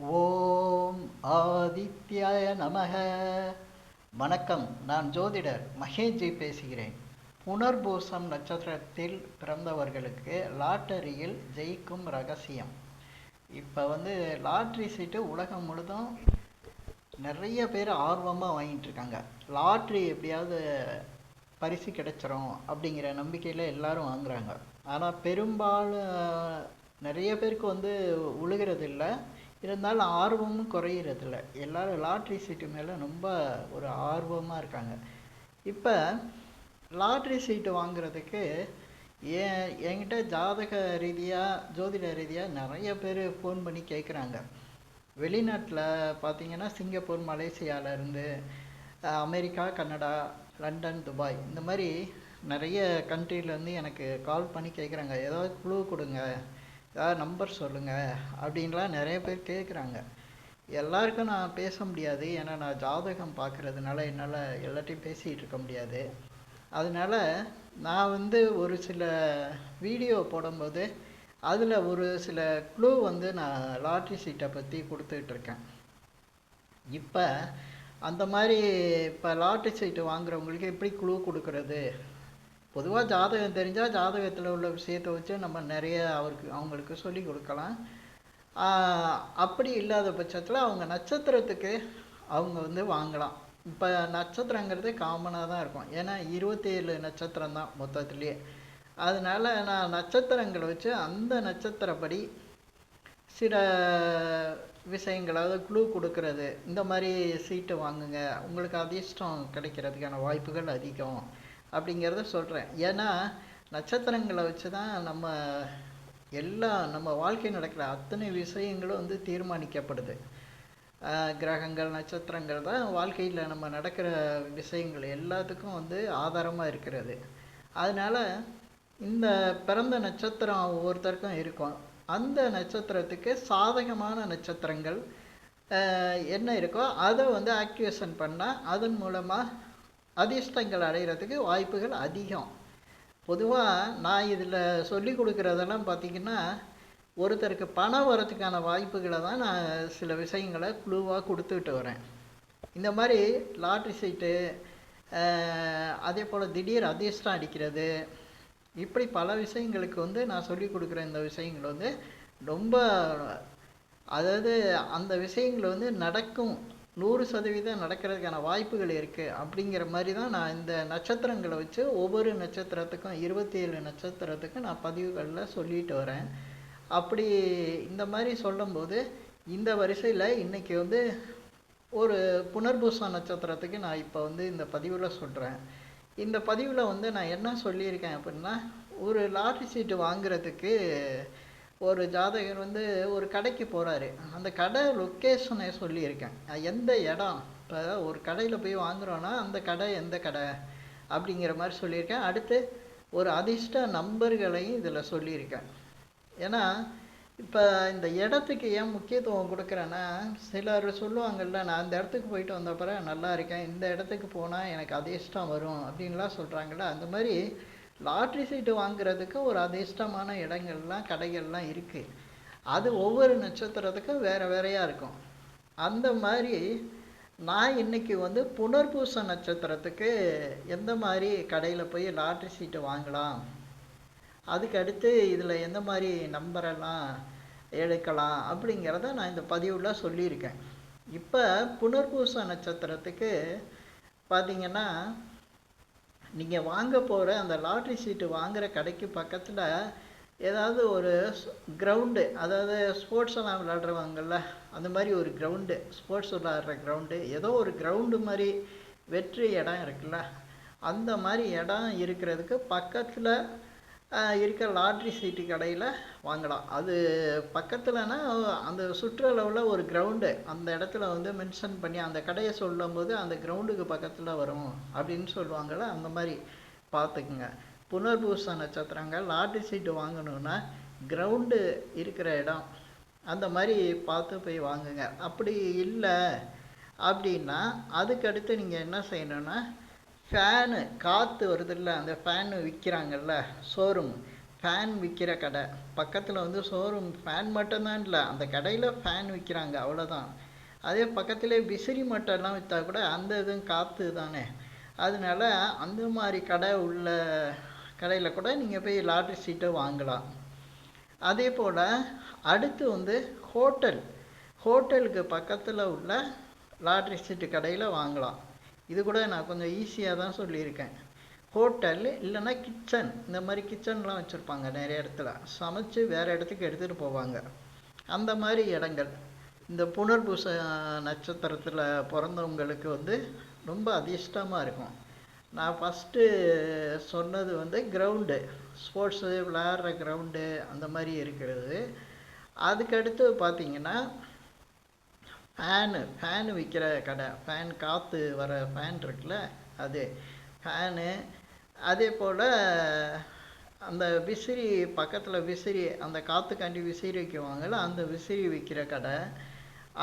ஓம் ஆதித்யாய நமக. வணக்கம். நான் ஜோதிடர் மகேஷ்ஜி பேசுகிறேன். புனர்பூசம் நட்சத்திரத்தில் பிறந்தவர்களுக்கு லாட்டரியில் ஜெயிக்கும் ரகசியம். இப்போ லாட்ரி சீட்டு உலகம் முழுதும் நிறைய பேர் ஆர்வமாக வாங்கிட்டு இருக்காங்க. லாட்ரி எப்படியாவது பரிசு கிடைச்சிரும் அப்படிங்கிற நம்பிக்கையில் எல்லாரும் வாங்குறாங்க. ஆனால் பெரும்பாலும் நிறைய பேருக்கு உழுகிறது இல்லை. இருந்தாலும் ஆர்வமும் குறையிறதில்ல. எல்லாரும் லாட்ரி சீட்டு மேலே ரொம்ப ஒரு ஆர்வமாக இருக்காங்க. இப்போ லாட்ரி சீட்டு வாங்குறதுக்கு என்கிட்ட ஜாதக ரீதியாக ஜோதிட ரீதியாக நிறைய பேர் ஃபோன் பண்ணி கேட்குறாங்க. வெளிநாட்டில் பார்த்தீங்கன்னா சிங்கப்பூர், மலேசியாவிலேருந்து அமெரிக்கா, கனடா, லண்டன், துபாய் இந்த மாதிரி நிறைய கண்ட்ரிலேருந்து எனக்கு கால் பண்ணி கேட்குறாங்க. ஏதாவது குழு கொடுங்க, ஏதாவது நம்பர் சொல்லுங்கள் அப்படின்லாம் நிறைய பேர் கேட்குறாங்க. எல்லாருக்கும் நான் பேச முடியாது. ஏன்னா நான் ஜாதகம் பார்க்குறதுனால என்னால் எல்லாத்தையும் பேசிகிட்டு இருக்க முடியாது. அதனால நான் ஒரு சில வீடியோ போடும்போது அதில் ஒரு சில க்ளூ நான் லாட்ரி சீட்டை பற்றி கொடுத்துட்ருக்கேன். இப்போ அந்த மாதிரி இப்போ லாட்ரி சீட்டு வாங்குறவங்களுக்கு எப்படி க்ளூ கொடுக்கறது? பொதுவாக ஜாதகம் தெரிஞ்சால் ஜாதகத்தில் உள்ள விஷயத்தை வச்சு நம்ம நிறைய அவங்களுக்கு சொல்லி கொடுக்கலாம். அப்படி இல்லாத பட்சத்தில் அவங்க நட்சத்திரத்துக்கு அவங்க வாங்கலாம். இப்போ நட்சத்திரங்கிறது காமனாக தான் இருக்கும். ஏன்னா 27 நட்சத்திரம் தான் மொத்தத்துலேயே. அதனால் நான் நட்சத்திரங்களை வச்சு அந்த நட்சத்திரப்படி சில விஷயங்களாவது க்ளூ கொடுக்கறது. இந்த மாதிரி சீட்டு வாங்குங்க, உங்களுக்கு அதிர்ஷ்டம் கிடைக்கிறதுக்கான வாய்ப்புகள் அதிகம் அப்படிங்கிறத சொல்கிறேன். ஏன்னா நட்சத்திரங்களை வச்சு தான் நம்ம வாழ்க்கை நடக்கிற அத்தனை விஷயங்களும் தீர்மானிக்கப்படுது. கிரகங்கள், நட்சத்திரங்கள் தான் வாழ்க்கையில் நம்ம நடக்கிற விஷயங்கள் எல்லாத்துக்கும் ஆதாரமாக இருக்கிறது. அதனால் இந்த பிறந்த நட்சத்திரம் ஒவ்வொருத்தருக்கும் இருக்கும். அந்த நட்சத்திரத்துக்கு சாதகமான நட்சத்திரங்கள் என்ன இருக்கோ அதை ஆக்டிவேஷன் பண்ணால் அதன் மூலமாக அதிர்ஷ்டங்கள் அடைகிறதுக்கு வாய்ப்புகள் அதிகம். பொதுவாக நான் இதில் சொல்லி கொடுக்குறதெல்லாம் பார்த்திங்கன்னா ஒருத்தருக்கு பணம் வரத்துக்கான வாய்ப்புகளை தான் நான் சில விஷயங்களை குழுவாக கொடுத்துட்டு வரேன். இந்த மாதிரி லாட்ரி சீட்டு, அதே போல் திடீர் அதிர்ஷ்டம் அடிக்கிறது, இப்படி பல விஷயங்களுக்கு நான் சொல்லி கொடுக்குற இந்த விஷயங்கள் ரொம்ப, அதாவது அந்த விஷயங்கள் நடக்கும், 100% நடக்கிறதுக்கான வாய்ப்புகள் இருக்குது அப்படிங்கிற மாதிரி தான் நான் இந்த நட்சத்திரங்களை வச்சு ஒவ்வொரு நட்சத்திரத்துக்கும் 27 நட்சத்திரத்துக்கும் நான் பதிவுகளில் சொல்லிட்டு வரேன். அப்படி இந்த மாதிரி சொல்லும்போது இந்த வரிசையில் இன்றைக்கி ஒரு புனர்பூசம் நட்சத்திரத்துக்கு நான் இப்போ இந்த பதிவில் சொல்கிறேன். இந்த பதிவில் நான் என்ன சொல்லியிருக்கேன் அப்படின்னா, ஒரு லாட்ரி சீட்டு வாங்குறதுக்கு ஒரு ஜாதகர் ஒரு கடைக்கு போகிறாரு. அந்த கடை லொக்கேஷனை சொல்லியிருக்கேன். எந்த இடம், இப்போ ஒரு கடையில் போய் வாங்குகிறோன்னா அந்த கடை எந்த கடை அப்படிங்கிற மாதிரி சொல்லியிருக்கேன். அடுத்து ஒரு அதிர்ஷ்ட நம்பர்களையும் இதில் சொல்லியிருக்கேன். ஏன்னா இப்போ இந்த இடத்துக்கு ஏன் முக்கியத்துவம் கொடுக்குறேன்னா, சிலர் சொல்லுவாங்கள்ல, நான் அந்த இடத்துக்கு போயிட்டு வந்த பிறகு நல்லா இருக்கேன், இந்த இடத்துக்கு போனால் எனக்கு அதிர்ஷ்டம் வரும் அப்படின்லாம் சொல்கிறாங்கள்ல. அந்த மாதிரி லாட்ரி சீட்டு வாங்குறதுக்கு ஒரு அதிர்ஷ்டமான இடங்கள்லாம், கடைகள்லாம் இருக்குது. அது ஒவ்வொரு நட்சத்திரத்துக்கும் வேறு வேறையாக இருக்கும். அந்த மாதிரி நான் இன்றைக்கி புனர்பூச நட்சத்திரத்துக்கு எந்த மாதிரி கடையில் போய் லாட்ரி சீட்டு வாங்கலாம், அதுக்கு அடுத்து இதில் எந்த மாதிரி நம்பரெல்லாம் எடுக்கலாம் அப்படிங்கிறத நான் இந்த பதிவில் சொல்லியிருக்கேன். இப்போ புனர்பூச நட்சத்திரத்துக்கு பார்த்திங்கன்னா, நீங்கள் வாங்க போகிற அந்த லாட்ரி சீட்டு வாங்குகிற கடைக்கு பக்கத்தில் ஏதாவது ஒரு கிரவுண்டு, அதாவது ஸ்போர்ட்ஸ் எல்லாம் விளையாடுறவங்கள்ல அந்த மாதிரி ஒரு கிரவுண்டு, ஸ்போர்ட்ஸ் விளையாடுற கிரவுண்டு, ஏதோ ஒரு கிரவுண்டு மாதிரி வெற்றி இடம் இருக்குல்ல, அந்த மாதிரி இடம் இருக்கிறதுக்கு பக்கத்தில் இருக்க லாட்ரி சீட்டு கடையில் வாங்கலாம். அது பக்கத்தில்னா அந்த சுற்றளவில் ஒரு கிரவுண்டு, அந்த இடத்துல மென்ஷன் பண்ணி அந்த கடையை சொல்லும்போது அந்த கிரவுண்டுக்கு பக்கத்தில் வரும் அப்படின்னு சொல்லுவாங்கள்ல, அந்த மாதிரி பார்த்துக்குங்க. புனர்பூச நட்சத்திரங்கள் லாட்ரி சீட்டு வாங்கணுன்னா கிரவுண்டு இருக்கிற இடம் அந்த மாதிரி பார்த்து போய் வாங்குங்க. அப்படி இல்லை அப்படின்னா அதுக்கடுத்து நீங்கள் என்ன செய்யணுன்னா, ஃபேனு, காற்று வருதில்ல, அந்த ஃபேனு விற்கிறாங்கல்ல, ஷோரூம், ஃபேன் விற்கிற கடை பக்கத்தில் வந்து ஷோரூம் ஃபேன் மட்டும்தான் இல்லை, அந்த கடையில் ஃபேன் விற்கிறாங்க அவ்வளோதான். அதே பக்கத்துலேயே விசிறி மட்டெல்லாம் விற்றா கூட அந்த இதுவும் காற்று தானே. அதனால அந்த மாதிரி கடை உள்ள கடையில் கூட நீங்கள் போய் லாட்ரி சீட்டை வாங்கலாம். அதே போல் அடுத்து வந்து ஹோட்டலுக்கு பக்கத்தில் உள்ள லாட்ரி சீட்டு கடையில் வாங்கலாம். இது கூட நான் கொஞ்சம் ஈஸியாக தான் சொல்லியிருக்கேன். ஹோட்டல் இல்லைன்னா கிச்சன், இந்த மாதிரி கிச்சன்லாம் வச்சுருப்பாங்க நிறைய இடத்துல, சமைச்சு வேறு இடத்துக்கு எடுத்துகிட்டு போவாங்க. அந்த மாதிரி இடங்கள் இந்த புனர்பூச நட்சத்திரத்தில் பிறந்தவங்களுக்கு வந்து ரொம்ப அதிர்ஷ்டமாக இருக்கும். நான் ஃபஸ்ட்டு சொன்னது வந்து கிரவுண்டு, ஸ்போர்ட்ஸு விளையாடுற கிரவுண்டு அந்த மாதிரி இருக்கிறது. அதுக்கடுத்து பார்த்திங்கன்னா ஃபேனு விற்கிற கடை, ஃபேன் காற்று வர ஃபேன் இருக்குல்ல அது ஃபேனு. அதே போல் அந்த விசிறி பக்கத்தில் விசிறி, அந்த காற்றுக்காண்டி விசிறி வைக்குவாங்கள்ல, அந்த விசிறி விற்கிற கடை.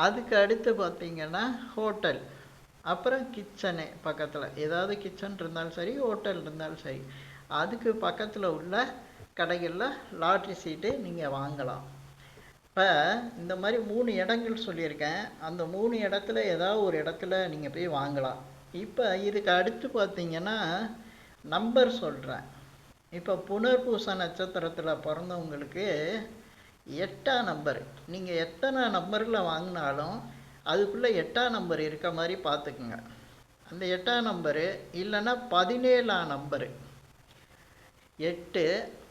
அதுக்கு அடுத்து பார்த்திங்கன்னா ஹோட்டல், அப்புறம் கிச்சனு பக்கத்தில், ஏதாவது கிச்சன் இருந்தாலும் சரி ஹோட்டல் இருந்தாலும் சரி, அதுக்கு பக்கத்தில் உள்ள கடைகளில் லாட்ரி சீட்டு நீங்கள் வாங்கலாம். இப்போ இந்த மாதிரி 3 இடங்கள் சொல்லியிருக்கேன். அந்த 3 இடத்துல ஏதாவது ஒரு இடத்துல நீங்கள் போய் வாங்கலாம். இப்போ இதுக்கு அடுத்து பார்த்தீங்கன்னா நம்பர் சொல்கிறேன். இப்போ புனர்பூச நட்சத்திரத்தில் பிறந்தவங்களுக்கு 8ஆம் நம்பர், நீங்கள் எத்தனை நம்பரில் வாங்கினாலும் அதுக்குள்ளே 8ஆம் நம்பர் இருக்க மாதிரி பார்த்துக்குங்க. அந்த 8ஆம் நம்பரு இல்லைன்னா 17ஆம் நம்பரு, 8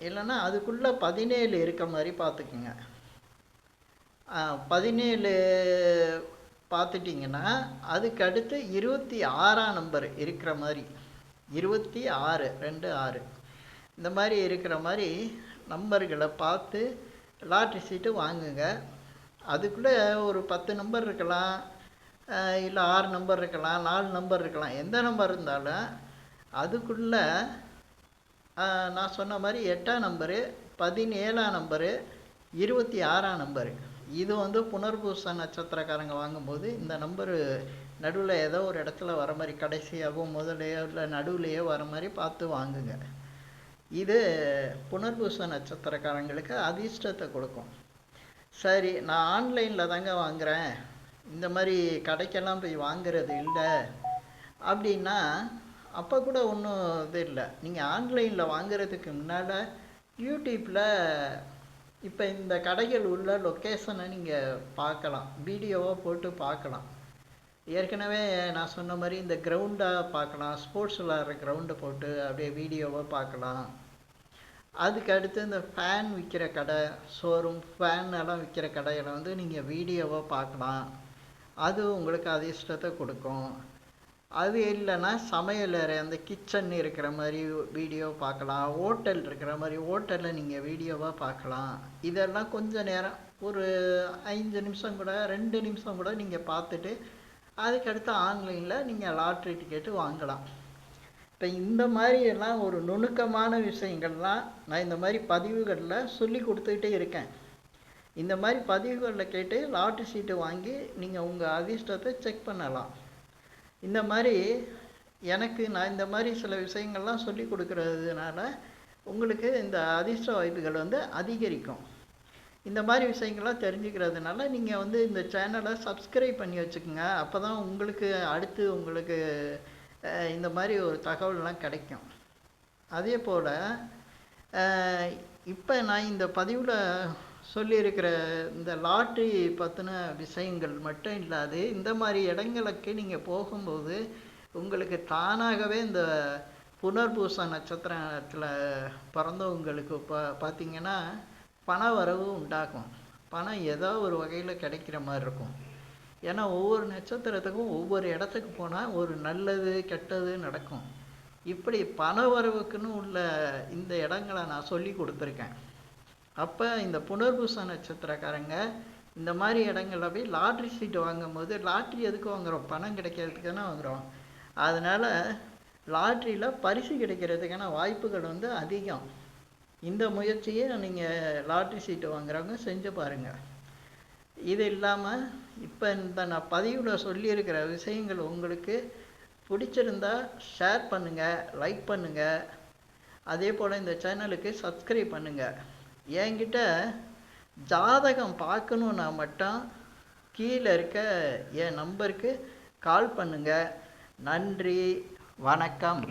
இல்லைன்னா அதுக்குள்ளே 17 இருக்க மாதிரி பார்த்துக்குங்க. 17 பார்த்துட்டிங்கன்னா அதுக்கு அடுத்து 26ஆம் நம்பர் இருக்கிற மாதிரி, 26 2 6 இந்த மாதிரி இருக்கிற மாதிரி நம்பர்களை பார்த்து லாட்ரி சீட்டு வாங்குங்க. அதுக்குள்ளே ஒரு 10 நம்பர் இருக்கலாம், இல்லை 6 நம்பர் இருக்கலாம், 4 நம்பர் இருக்கலாம். எந்த நம்பர் இருந்தாலும் அதுக்குள்ளே நான் சொன்ன மாதிரி 8ஆம் நம்பரு, 17ஆம் நம்பரு, 26ஆம் நம்பரு, இது வந்து புனர்பூச நட்சத்திரக்காரங்க வாங்கும்போது இந்த நம்பரு நடுவில் ஏதோ ஒரு இடத்துல வர மாதிரி, கடைசியாகவும் முதலையோ இல்லை நடுவுலையோ வர மாதிரி பார்த்து வாங்குங்க. இது புனர்பூச நட்சத்திரக்காரங்களுக்கு அதிர்ஷ்டத்தை கொடுக்கும். சரி, நான் ஆன்லைனில் தாங்க வாங்குகிறேன், இந்த மாதிரி கடைக்கெல்லாம் போய் வாங்குறது இல்லை அப்படின்னா, அப்போ கூட ஒன்றும் இது இல்லை. நீங்கள் ஆன்லைனில் வாங்குறதுக்கு முன்னால் யூடியூப்பில் இப்போ இந்த கடைகள் உள்ள லொக்கேஷனை நீங்கள் பார்க்கலாம், வீடியோவாக போட்டு பார்க்கலாம். ஏற்கனவே நான் சொன்ன மாதிரி இந்த கிரவுண்டாக பார்க்கலாம், ஸ்போர்ட்ஸ் விளையாடுற கிரவுண்டை போட்டு அப்படியே வீடியோவாக பார்க்கலாம். அதுக்கு அடுத்து இந்த ஃபேன் விற்கிற கடை, ஷோரூம் ஃபேன் எல்லாம் விற்கிற கடையில் வந்து நீங்கள் வீடியோவாக பார்க்கலாம். அது உங்களுக்கு அதிர்ஷ்டத்தை கொடுக்கும். அது இல்லைன்னா சமையல் அறை, அந்த கிச்சன் இருக்கிற மாதிரி வீடியோ பார்க்கலாம். ஹோட்டல் இருக்கிற மாதிரி ஹோட்டலில் நீங்கள் வீடியோவாக பார்க்கலாம். இதெல்லாம் கொஞ்சம் நேரம், ஒரு 5 நிமிஷம் கூட 2 நிமிஷம் கூட நீங்கள் பார்த்துட்டு அதுக்கடுத்து ஆன்லைனில் நீங்கள் லாட்ரி டிக்கெட்டு வாங்கலாம். இப்போ இந்த மாதிரி எல்லாம் ஒரு நுணுக்கமான விஷயங்கள்லாம் நான் இந்த மாதிரி பதிவுகளில் சொல்லி கொடுத்துக்கிட்டே இருக்கேன். இந்த மாதிரி பதிவுகளில் கேட்டு லாட்ரி சீட்டு வாங்கி நீங்கள் உங்கள் அதிர்ஷ்டத்தை செக் பண்ணலாம். இந்த மாதிரி நான் இந்த மாதிரி சில விஷயங்கள்லாம் சொல்லி கொடுக்கறதுனால உங்களுக்கு இந்த அதிர்ஷ்ட வாய்ப்புகள் வந்து அதிகரிக்கும். இந்த மாதிரி விஷயங்கள்லாம் தெரிஞ்சுக்கிறதுனால நீங்கள் வந்து இந்த சேனலை சப்ஸ்கிரைப் பண்ணி வச்சுக்கோங்க. அப்போ தான் உங்களுக்கு அடுத்து உங்களுக்கு இந்த மாதிரி ஒரு தகவல்லாம் கிடைக்கும். அதே போல் இப்போ நான் இந்த பதிவில் சொல்லியிருக்கிற இந்த லாட்ரி பற்றின விஷயங்கள் மட்டும் இல்லாது, இந்த மாதிரி இடங்களுக்கு நீங்கள் போகும்போது உங்களுக்கு தானாகவே இந்த புனர்பூச நட்சத்திரத்தில் பிறந்தவங்களுக்கு பார்த்திங்கன்னா பண வரவு உண்டாகும். பணம் ஏதோ ஒரு வகையில் கிடைக்கிற மாதிரி இருக்கும். ஏன்னா ஒவ்வொரு நட்சத்திரத்துக்கும் ஒவ்வொரு இடத்துக்கு போனால் ஒரு நல்லது கெட்டது நடக்கும். இப்படி பண வரவுக்குன்னு உள்ள இந்த இடங்களை நான் சொல்லி கொடுத்துருக்கேன். அப்போ இந்த புனர்பூச நட்சத்திரக்காரங்க இந்த மாதிரி இடங்களில் போய் லாட்ரி சீட்டு வாங்கும்போது, லாட்ரி எதுக்கு வாங்குகிறோம்? பணம் கிடைக்கிறதுக்கு தானே வாங்குகிறோம். அதனால் லாட்ரியில் பரிசு கிடைக்கிறதுக்கான வாய்ப்புகள் வந்து அதிகம். இந்த முயற்சியை நீங்கள் லாட்ரி சீட்டு வாங்குறவங்க செஞ்சு பாருங்கள். இது இல்லாமல் இப்போ இந்த நான் பதிவில் சொல்லியிருக்கிற விஷயங்கள் உங்களுக்கு பிடிச்சிருந்தா ஷேர் பண்ணுங்கள், லைக் பண்ணுங்கள். அதே போல் இந்த சேனலுக்கு சப்ஸ்கிரைப் பண்ணுங்கள். என்கிட்ட ஜாதகம் பார்க்கணுன்னா மட்டும் கீழே இருக்க என் நம்பருக்கு கால் பண்ணுங்கள். நன்றி, வணக்கம்.